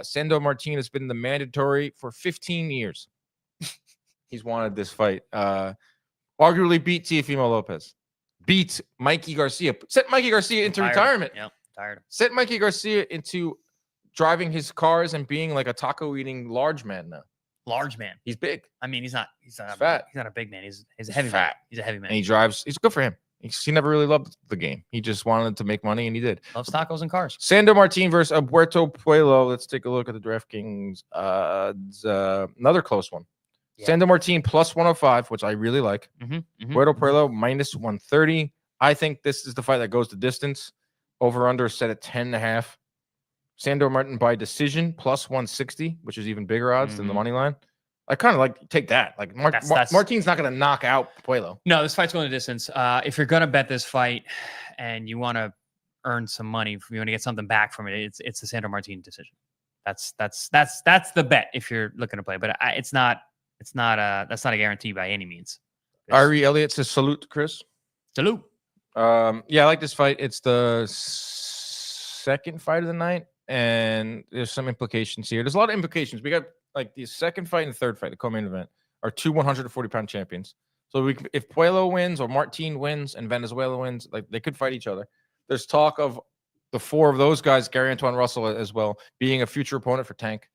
Sandor Martin has been the mandatory for 15 years. He's wanted this fight. Arguably beat Teofimo Lopez. Beat Mikey Garcia. Sent Mikey Garcia into retirement. Yep, tired. Sent Mikey Garcia into driving his cars and being like a taco eating large man now. Large man. He's big. I mean, he's not fat. He's not a big man. He's a heavy fat. man. He's a heavy man. And he drives. He's good for him. He never really loved the game. He just wanted to make money, and he did. Loves tacos and cars. Sandor Martin versus Alberto Puello. Let's take a look at the DraftKings odds. Another close one. Yeah. Sandor Martin plus 105, which I really like. Alberto Puello minus 130. I think this is the fight that goes the distance. Over under set at 10.5. Sandor Martin by decision plus 160, which is even bigger odds than the money line. I kind of like take that. Like Martin's not going to knock out Puello. No, this fight's going the distance. If you're going to bet this fight and you want to earn some money, if you want to get something back from it, it's the Sandor Martin decision. That's the bet if you're looking to play. But that's not a guarantee by any means. Ari Elliott says salute, Chris. Salute. Yeah, I like this fight. It's the second fight of the night. And there's some implications here. There's a lot of implications. We got like the second fight and the third fight, the co-main event, are two 140-pound champions. So if Puello wins or Martin wins and Venezuela wins, like they could fight each other. There's talk of the four of those guys, Gary Antoine Russell as well, being a future opponent for Tank.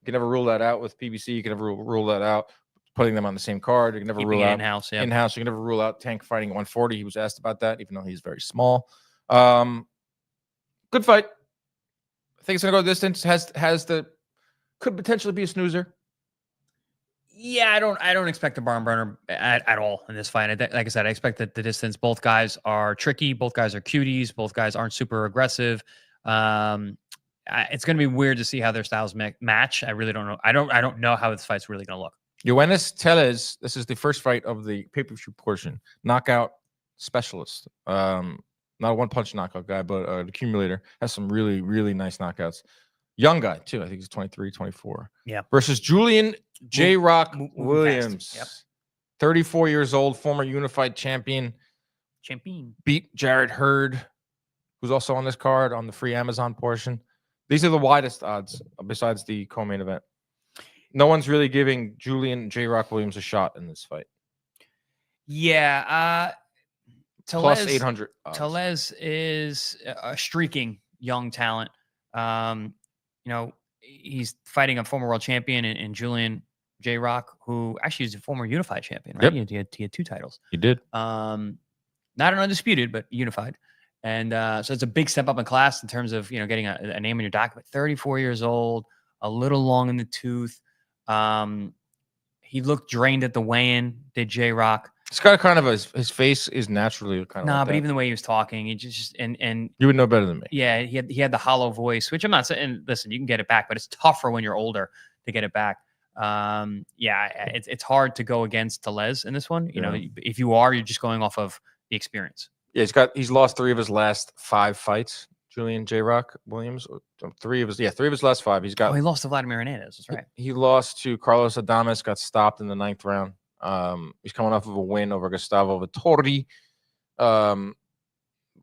You can never rule that out with PBC. You can never rule that out putting them on the same card. You can never rule out in-house. Yeah. In-house. You can never rule out Tank fighting at 140. He was asked about that, even though he's very small. Good fight. I think it's gonna go distance. Could potentially be a snoozer. Yeah, I don't expect a barn burner at all in this fight. Like I said, I expect that the distance. Both guys are tricky. Both guys are cuties. Both guys aren't super aggressive. It's gonna be weird to see how their styles match. I really don't know. I don't know how this fight's really gonna look. Yoenis Tellez. This is the first fight of the pay-per-view portion. Knockout specialist. Not a one-punch knockout guy, but an accumulator. Has some really, really nice knockouts. Young guy, too. I think he's 23, 24. Yeah. Versus Julian J. Rock Williams. Yep. 34 years old, former unified champion. Beat Jared Hurd, who's also on this card on the free Amazon portion. These are the widest odds besides the co-main event. No one's really giving Julian J. Rock Williams a shot in this fight. Yeah. Plus 800. Tellez is a streaking young talent. He's fighting a former world champion in Julian J. Rock, who actually is a former unified champion, right? Yep. He had 2 titles. He did. Not an undisputed, but unified. And so it's a big step up in class in terms of, getting a name in your document. 34 years old, a little long in the tooth. He looked drained at the weigh-in, did J. Rock. It's got kind of his face is naturally kind of. Nah, like but that. even the way he was talking, he just and you would know better than me. Yeah, he had the hollow voice, which I'm not saying. Listen, you can get it back, but it's tougher when you're older to get it back. It's hard to go against Tellez in this one. You know, if you're just going off of the experience. Yeah, he's lost 3 of his last 5 fights. Julian J. Rock Williams, 3 of his last 5. He's got. Oh, he lost to Vladimir Hernandez. That's right. He lost to Carlos Adames. Got stopped in the 9th round. He's coming off of a win over Gustavo Vittori.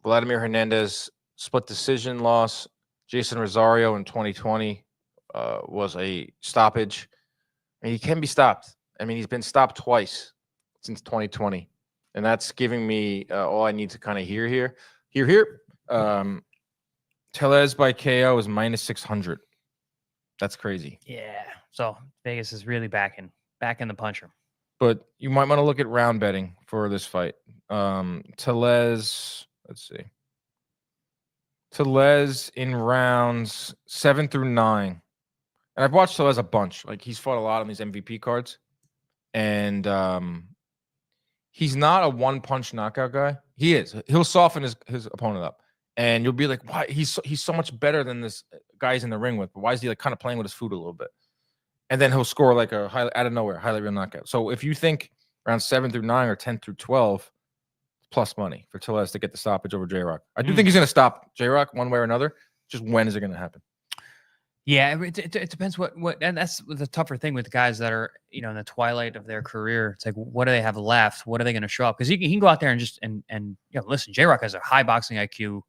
Vladimir Hernandez split decision loss. Jason Rosario in 2020 was a stoppage. And he can be stopped. I mean, he's been stopped twice since 2020. And that's giving me all I need to kind of hear here. Tellez by KO is minus 600. That's crazy. Yeah. So Vegas is really back in the puncher. but you might want to look at round betting for this fight. Tellez, let's see. Tellez in rounds 7 through 9. And I've watched Tellez a bunch. Like, he's fought a lot on these MVP cards. And he's not a one-punch knockout guy. He is. He'll soften his opponent up. And you'll be like, why? He's so much better than this guy he's in the ring with. But why is he like kind of playing with his food a little bit? And then he'll score like a out of nowhere, highlight reel knockout. So if you think around 7 through 9 or 10 through 12, plus money for Tellez to get the stoppage over J-Rock. I do think he's going to stop J-Rock one way or another. Just when is it going to happen? Yeah, it depends what, and that's the tougher thing with guys that are, you know, in the twilight of their career. It's like, what do they have left? What are they going to show up? Because he can go out there and just, and you know, listen, J-Rock has a high boxing IQ,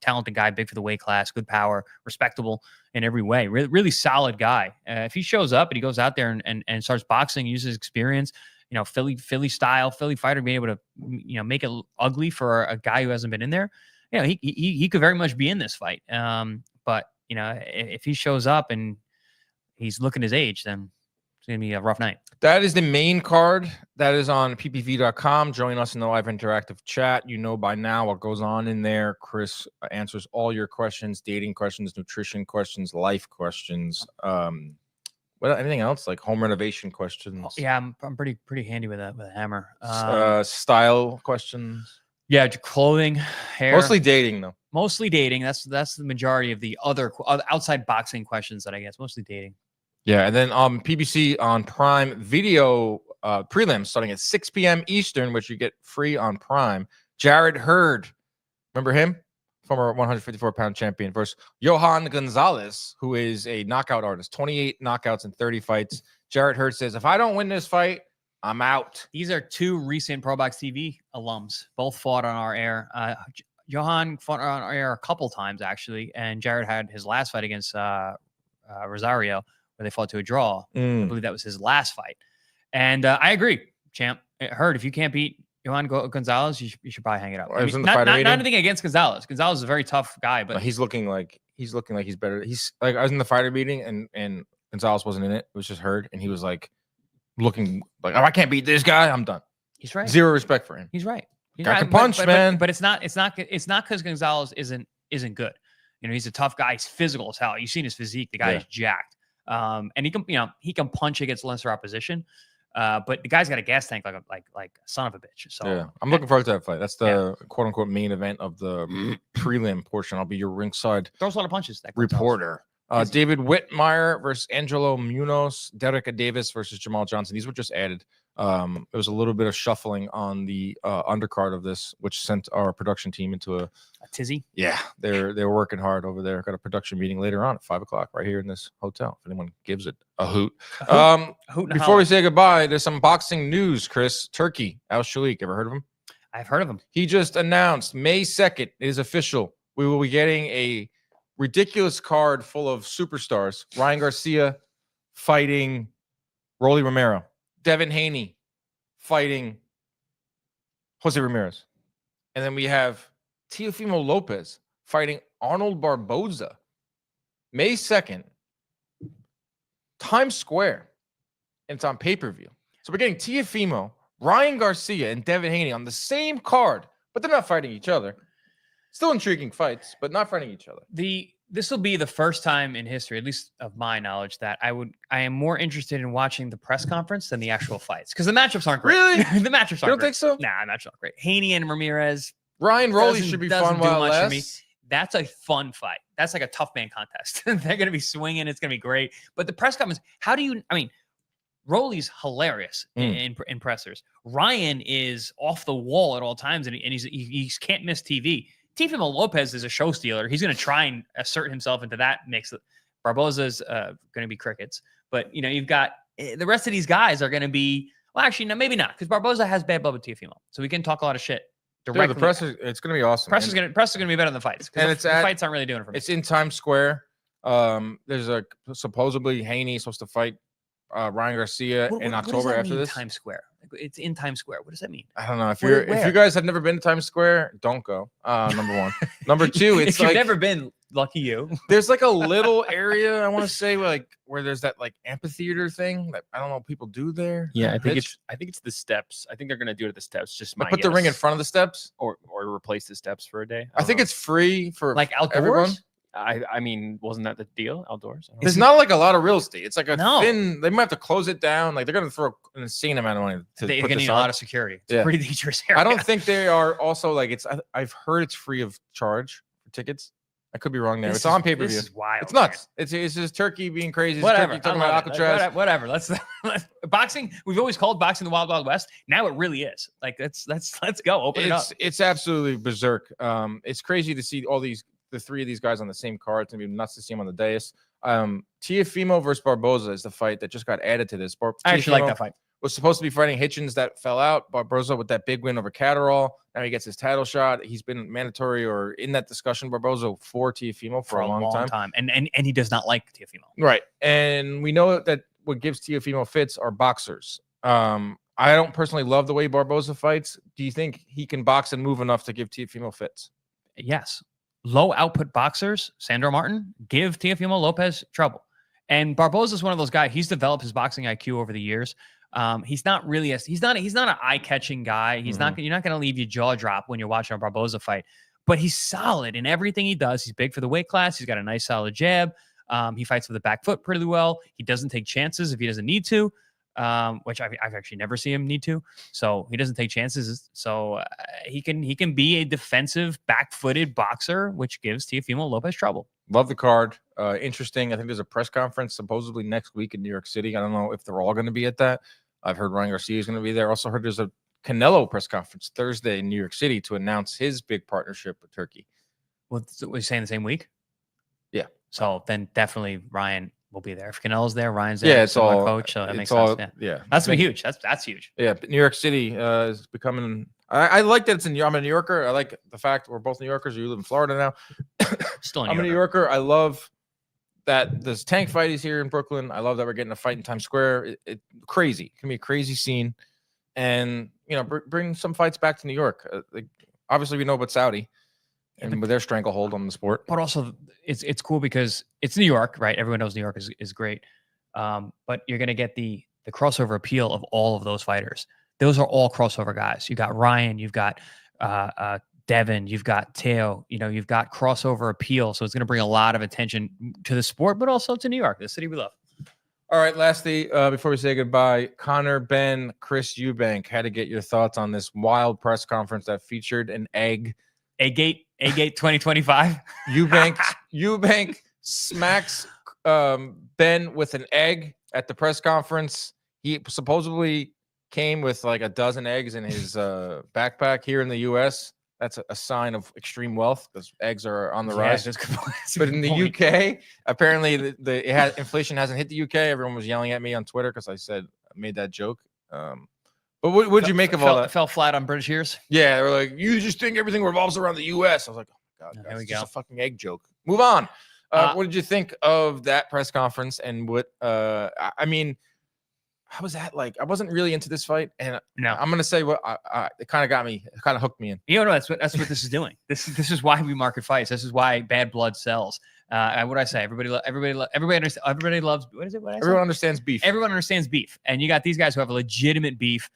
talented guy, big for the weight class, good power, respectable in every way, really solid guy. If he shows up and he goes out there and starts boxing, uses experience, you know, Philly style, Philly fighter, being able to, you know, make it ugly for a guy who hasn't been in there, you know, he could very much be in this fight. But you know, if he shows up and he's looking his age, then it's going to be a rough night. That is the main card. That is on ppv.com. Join us in the live interactive chat. You know by now what goes on in there. Chris answers all your questions, dating questions, nutrition questions, life questions. Anything else like home renovation questions? Yeah, I'm pretty handy with a hammer. Style questions. Yeah, clothing, hair. Mostly dating, though. Mostly dating. That's the majority of the other outside boxing questions that I guess. Mostly dating. Yeah, and then PBC on Prime Video prelims starting at 6 p.m. Eastern, which you get free on Prime. Jared Hurd, remember him? Former 154-pound champion versus Johan Gonzalez, who is a knockout artist. 28 knockouts in 30 fights. Jared Hurd says, if I don't win this fight, I'm out. These are two recent Pro Box TV alums. Both fought on our air. Johan fought on our air a couple times, actually. And Jared had his last fight against Rosario, where they fought to a draw. I believe that was his last fight. And I agree, champ. Hurd, if you can't beat Johan Gonzalez, you should probably hang it up. I mean, not anything against Gonzalez. Gonzalez is a very tough guy, but he's looking like he's better. He's like, I was in the fighter meeting and Gonzalez wasn't in it. It was just Hurd, and he was like looking like, oh, I can't beat this guy. I'm done. He's right. Zero respect for him. He's right. Guy can punch, man. But it's not because Gonzalez isn't good. You know, he's a tough guy. He's physical as hell. You've seen his physique. The guy is jacked. And he can punch against lesser opposition. But the guy's got a gas tank like a son of a bitch. So yeah, I'm looking forward to that fight. That's the quote unquote main event of the prelim portion. I'll be your ringside throws a lot of punches. That reporter. David Whitmire versus Angelo Munoz, Derek Davis versus Jamal Johnson. These were just added. There was a little bit of shuffling on the undercard of this, which sent our production team into a tizzy. Yeah, they were working hard over there. Got a production meeting later on at 5:00 right here in this hotel. If anyone gives it a hoot. Before we say goodbye, there's some boxing news. Chris, Turkey, Al Shalik. Ever heard of him? I've heard of him. He just announced May 2nd. It is official. We will be getting a ridiculous card full of superstars. Ryan Garcia fighting Rollie Romero. Devin Haney fighting Jose Ramirez. And then we have Teofimo Lopez fighting Arnold Barboza. May 2nd, Times Square. And it's on pay-per-view. So we're getting Teofimo, Ryan Garcia, and Devin Haney on the same card, but they're not fighting each other. Still intriguing fights, but not fighting each other. This will be the first time in history, at least of my knowledge, that I am more interested in watching the press conference than the actual fights, because the matchups aren't great. Really? The matchups aren't You don't think so? Nah, matchups aren't great. Haney and Ramirez. Ryan Rollie should be fun while less. That's a fun fight. That's like a tough man contest. They're going to be swinging. It's going to be great. But the press conference, Rollie's hilarious in pressers. Ryan is off the wall at all times, and he can't miss TV. Teofimo Lopez is a show stealer. He's going to try and assert himself into that mix. Barboza's going to be crickets. But, you know, you've got the rest of these guys are going to be, well, actually, no, maybe not, because Barboza has bad blood with Teofimo. So we can talk a lot of shit directly. Dude, the press it's going to be awesome. Press is going to be better than the fights. And the fights aren't really doing it for me. It's in Times Square. There's supposedly Haney supposed to fight Ryan Garcia in October after this. Times Square. It's in Times Square. What does that mean? I don't know. If you guys have never been to Times Square, don't go. Number one. Number two, it's if you've never been, Lucky you. There's like a little area I want to say where there's that like amphitheater thing that I don't know what people do there. Yeah, I think it's the steps. I think they're gonna do it at the steps. Just Put the ring in front of the steps, or replace the steps for a day. I think it's free for like outdoors. everyone. I mean, wasn't that the deal? Outdoors? There's not like a lot of real estate. It's like a No. thin. They might have to close it down. Like they're gonna throw an insane amount of money to They're put gonna this need a on. lot of security. It's a Yeah. pretty dangerous area. I don't think they are also like it's. I've heard it's free of charge for tickets. I could be wrong there. It's on pay per view. This is wild. It's nuts. It's just Turkey being crazy. It's Whatever. Turkey talking I about love it. Alcatraz. Whatever. Let's boxing. We've always called boxing the Wild Wild West. Now it really is. Like let's go. Open it up. It's absolutely berserk. It's crazy to see the three of these guys on the same card. It's gonna be nuts to see them on the dais. Teofimo versus Barboza is the fight that just got added to this. I actually like that fight. Was supposed to be fighting Hitchens that fell out. Barboza with that big win over Catterall. Now he gets his title shot. He's been mandatory or in that discussion, Barboza, for Teofimo for a long time. And he does not like Teofimo. Right. And we know that what gives Teofimo fits are boxers. I don't personally love the way Barboza fights. Do you think he can box and move enough to give Teofimo fits? Yes. Low output boxers, Sandro Martin, give Teofimo Lopez trouble. And Barboza is one of those guys. He's developed his boxing IQ over the years. He's not really he's not an eye-catching guy. You're not going to leave your jaw drop when you're watching a Barboza fight, but he's solid in everything he does. He's big for the weight class. He's got a nice solid jab. He fights with the back foot pretty well. He doesn't take chances if he doesn't need to, which I've actually never seen him need to. So he doesn't take chances. So he can be a defensive back-footed boxer, which gives Teofimo Lopez trouble. Love the card. Interesting. I think there's a press conference supposedly next week in New York City. I don't know if they're all going to be at that. I've heard Ryan Garcia is going to be there. Also heard there's a Canelo press conference Thursday in New York City to announce his big partnership with Turkey. Well, was he saying the same week? Yeah. So then definitely Ryan will be there. If Canelo's there, Ryan's there. Yeah, it's all coach. So that makes all, sense. Yeah. That's gonna be huge. That's huge. Yeah. New York City is becoming. I like that it's in. I'm a New Yorker. I like the fact we're both New Yorkers. You live in Florida now. Still I'm a New Yorker. I love that this tank fight is here in Brooklyn. I love that we're getting a fight in Times Square. It crazy. It can be a crazy scene, and bring some fights back to New York. Obviously, we know about Saudi and with their stranglehold on the sport. But also, it's cool because it's New York, right? Everyone knows New York is great, but you're gonna get the crossover appeal of all of those fighters. Those are all crossover guys. You got Ryan. You've got Devin, you've got Teo, you've got crossover appeal. So it's going to bring a lot of attention to the sport, but also to New York, the city we love. All right. Lastly, before we say goodbye, Conor Benn-Chris Eubank, had to get your thoughts on this wild press conference that featured an egg. Egg Gate 2025. Eubank smacks Ben with an egg at the press conference. He supposedly came with like a dozen eggs in his backpack here in the U.S. That's a sign of extreme wealth because eggs are on the rise. But in the UK, apparently inflation hasn't hit the UK. Everyone was yelling at me on Twitter because I made that joke. But what would you make of all that? Fell flat on British ears. Yeah, they were like, you just think everything revolves around the US. I was like, oh my God, guys, there we it's go. just a fucking egg joke. Move on. What did you think of that press conference? And what? I mean, how was that like? I wasn't really into this fight, and no, I'm gonna say what it kind of got me. It kind of hooked me in. That's what this is doing. This is why we market fights. This is why bad blood sells. What I say, everybody loves. What is it? What I say? Everyone understands beef. Everyone understands beef, and you got these guys who have a legitimate beef.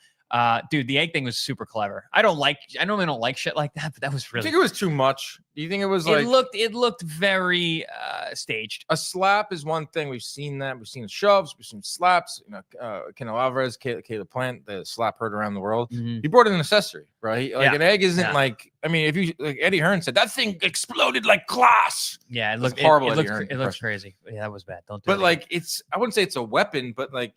Dude, the egg thing was super clever. I normally don't like shit like that, but that was really. I think it was too much. Do you think it was like? It looked very staged. A slap is one thing. We've seen that. We've seen shoves. We've seen slaps. Canelo Alvarez, Caleb Plant, the slap heard around the world. Mm-hmm. He brought in an accessory, right? Like an egg isn't like. I mean, if you like Eddie Hearn said that thing exploded like glass. Yeah, it looked horrible. It looked crazy. Yeah, that was bad. Don't do But it like, it's. I wouldn't say it's a weapon, but like.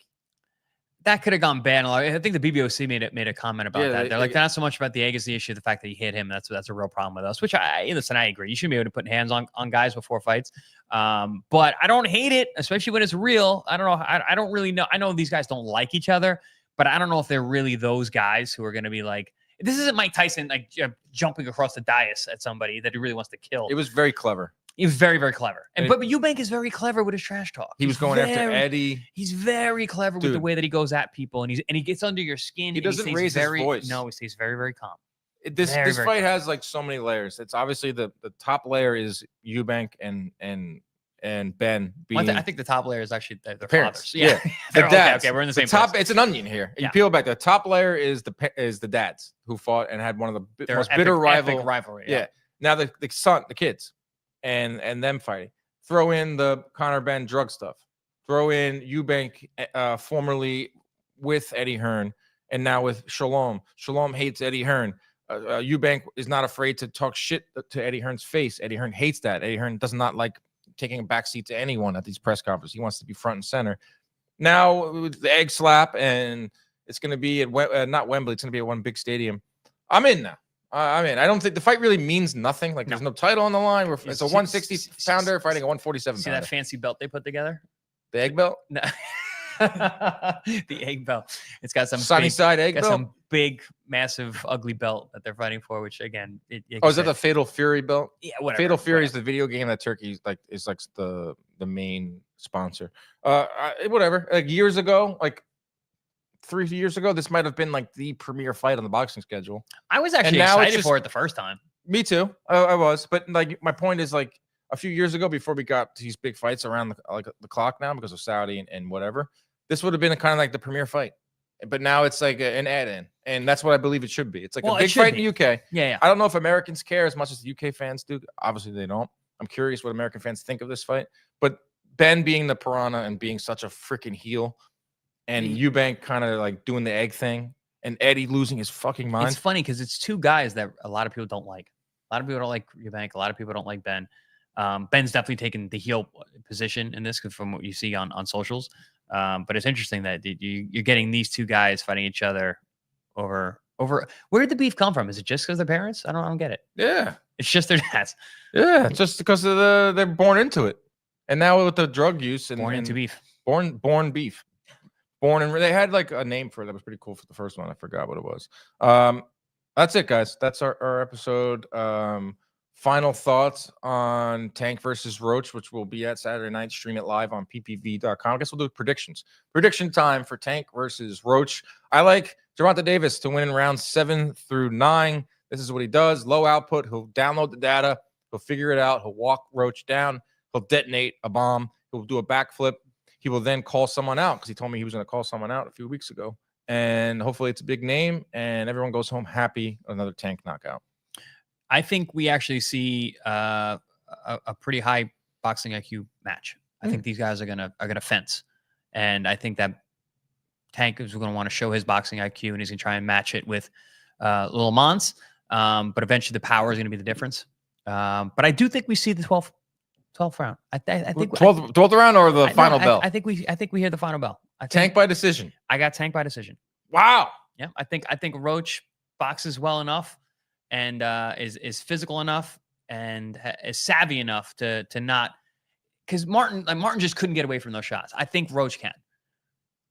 That could have gone bad. I think the BBOC made a comment about that. They're like, not so much about the egg as the issue, the fact that he hit him. That's a real problem with us. Which I agree. You shouldn't be able to put hands on guys before fights. But I don't hate it, especially when it's real. I don't know. I don't really know. I know these guys don't like each other, but I don't know if they're really those guys who are going to be like. This isn't Mike Tyson like jumping across the dais at somebody that he really wants to kill. It was very clever. He was very, very clever. But Eubank is very clever with his trash talk. He was going after Eddie. He's very clever with the way that he goes at people, and he gets under your skin. He doesn't raise his voice. No, he stays very, very calm. This Very, very fight close. has like so many layers. It's obviously the top layer is Eubank and Ben being I think the top layer is actually their parents. fathers. Yeah, The They're dads. Okay, we're in the same top. place. It's an onion here. You Yeah. peel back. The top layer is the dads who fought and had one of the Their most epic, bitter epic rivalry. Yeah. Now the kids, and them fighting. Throw in the Conor Benn drug stuff. Throw in Eubank, formerly with Eddie Hearn, and now with Shalom. Shalom hates Eddie Hearn. Eubank is not afraid to talk shit to Eddie Hearn's face. Eddie Hearn hates that. Eddie Hearn does not like taking a backseat to anyone at these press conferences. He wants to be front and center. Now with the egg slap, and it's going to be at not Wembley. It's going to be at one big stadium. I'm in now. I'm in. I don't think the fight really means nothing. Like there's no title on the line. It's a 160 pounder fighting a 147 See pounder. that fancy belt they put together? The egg belt? No. The egg belt. It's got some Sunny big, side egg belt. some big, massive, ugly belt that they're fighting for. Which again, Oh, is that the Fatal Fury belt? Yeah, whatever. Fatal Fury is whatever. the video game that Turkey is like the main sponsor. Whatever. Like years ago, like 3 years ago, this might have been like the premier fight on the boxing schedule. I was actually now it's excited for it the first time. Me too. I was, but like my point is like a few years ago, before we got these big fights around the clock now because of Saudi and whatever, this would have been kind of like the premier fight. But now it's like an add-in, and that's what I believe it should be. It's like a big fight in the UK. Yeah. I don't know if Americans care as much as the UK fans do. Obviously, they don't. I'm curious what American fans think of this fight. But Ben being the piranha and being such a freaking heel, and Eubank kind of like doing the egg thing, and Eddie losing his fucking mind. It's funny because it's two guys that a lot of people don't like. A lot of people don't like Eubank. A lot of people don't like Ben. Ben's definitely taken the heel position in this from what you see on socials. But it's interesting that you're getting these two guys fighting each other over. Where did the beef come from? Is it just because their parents? I don't get it. Yeah, it's just their dads. Yeah, just because of they're born into it, and now with the drug use and into beef, born beef, and they had like a name for it that was pretty cool for the first one. I forgot what it was. That's it, guys. That's our episode. Final thoughts on Tank versus Roach, which will be at Saturday night. Stream it live on ppv.com. I guess we'll do predictions. Prediction time for Tank versus Roach. I like Gervonta Davis to win in rounds 7 through 9. This is what he does. Low output. He'll download the data. He'll figure it out. He'll walk Roach down. He'll detonate a bomb. He'll do a backflip. He will then call someone out because he told me he was going to call someone out a few weeks ago. And hopefully it's a big name and everyone goes home happy. Another Tank knockout. I think we actually see a pretty high boxing IQ match. I think these guys are gonna fence, and I think that Tank is going to want to show his boxing IQ, and he's going to try and match it with Lamont's. But eventually, the power is going to be the difference. But I do think we see the 12th round. I think 12th round or the final bell. I think we hear the final bell. Tank by decision. I got Tank by decision. Wow. Yeah, I think Roach boxes well enough. And is physical enough and is savvy enough to not, because Martin just couldn't get away from those shots. I think Roach can.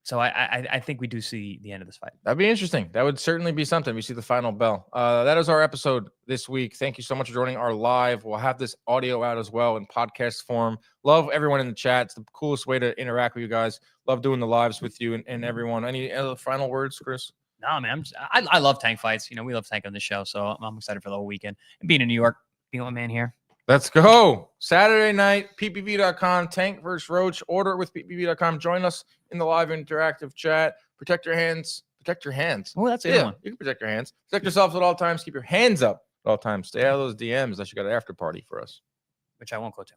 So I think we do see the end of this fight. That'd be interesting. That would certainly be something. We see the final bell. That is our episode this week. Thank you so much for joining our live. We'll have this audio out as well in podcast form. Love everyone in the chat. It's the coolest way to interact with you guys. Love doing the lives with you and everyone. Any other final words, Chris? No, man. I love Tank fights. You know, we love Tank on this show, so I'm excited for the whole weekend. And being in New York, being my man here. Let's go. Saturday night, ppv.com, Tank versus Roach. Order with ppv.com. Join us in the live interactive chat. Protect your hands. Protect your hands. Oh, that's a good one. You can protect your hands. Protect yourself at all times. Keep your hands up at all times. Stay out of those DMs unless you got an after party for us. Which I won't go to.